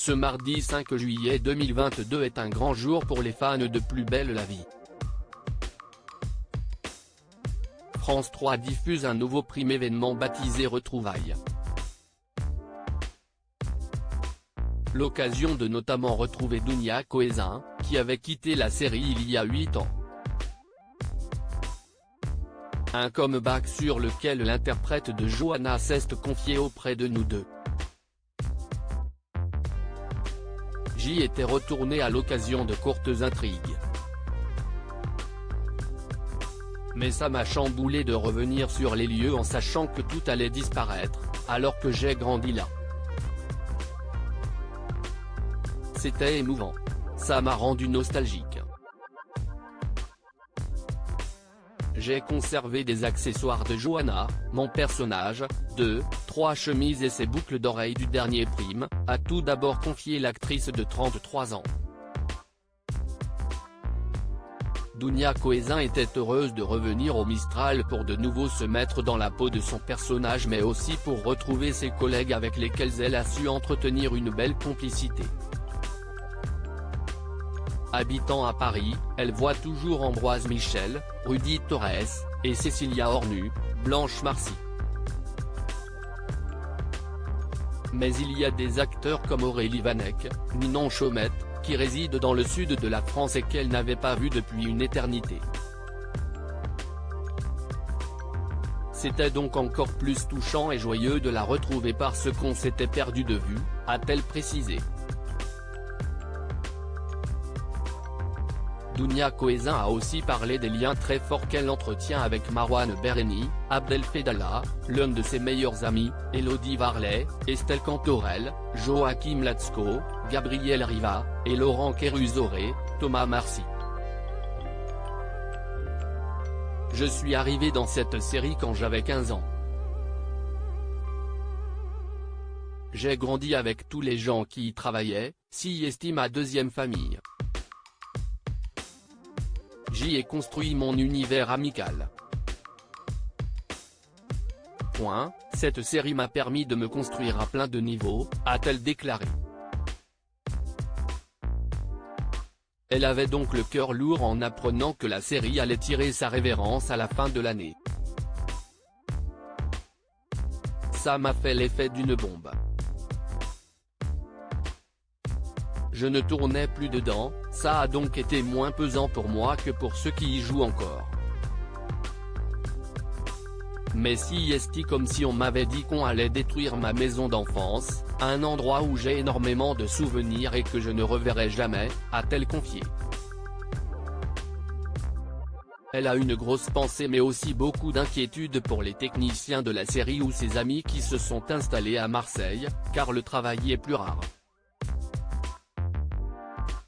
Ce mardi 5 juillet 2022 est un grand jour pour les fans de Plus belle la vie. France 3 diffuse un nouveau prime événement baptisé Retrouvailles. L'occasion de notamment retrouver Dounia Cohézin, qui avait quitté la série il y a 8 ans. Un comeback sur lequel l'interprète de Johanna s'est confiée auprès de Nous Deux. J'y étais retourné à l'occasion de courtes intrigues. Mais ça m'a chamboulé de revenir sur les lieux en sachant que tout allait disparaître, alors que j'ai grandi là. C'était émouvant. Ça m'a rendu nostalgique. J'ai conservé des accessoires de Johanna, mon personnage, 2-3 chemises et ses boucles d'oreilles du dernier prime, a tout d'abord confié l'actrice de 33 ans. Dounia Cohézin était heureuse de revenir au Mistral pour de nouveau se mettre dans la peau de son personnage mais aussi pour retrouver ses collègues avec lesquels elle a su entretenir une belle complicité. Habitant à Paris, elle voit toujours Ambroise Michel, Rudy Torres, et Cécilia Hornu, Blanche Marcy. Mais il y a des acteurs comme Aurélie Vanek, Ninon Chaumette, qui résident dans le sud de la France et qu'elle n'avait pas vu depuis une éternité. C'était donc encore plus touchant et joyeux de la retrouver parce qu'on s'était perdu de vue, a-t-elle précisé. Dounia Cohézin a aussi parlé des liens très forts qu'elle entretient avec Marouane Berreni, Abdel Fedallah, l'un de ses meilleurs amis, Elodie Varlet, Estelle Cantorel, Joachim Latsko, Gabriel Riva, et Laurent Keruzoré, Thomas Marcy. Je suis arrivé dans cette série quand j'avais 15 ans. J'ai grandi avec tous les gens qui y travaillaient, s'y estime ma deuxième famille. J'y ai construit mon univers amical. Cette série m'a permis de me construire à plein de niveaux, a-t-elle déclaré. Elle avait donc le cœur lourd en apprenant que la série allait tirer sa révérence à la fin de l'année. Ça m'a fait l'effet d'une bombe. Je ne tournais plus dedans, ça a donc été moins pesant pour moi que pour ceux qui y jouent encore. Mais si est comme si on m'avait dit qu'on allait détruire ma maison d'enfance, un endroit où j'ai énormément de souvenirs et que je ne reverrai jamais, a-t-elle confié. Elle a une grosse pensée mais aussi beaucoup d'inquiétude pour les techniciens de la série ou ses amis qui se sont installés à Marseille, car le travail y est plus rare.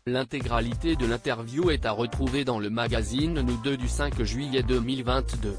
L'intégralité de l'interview est à retrouver dans le magazine Nous Deux du 5 juillet 2022.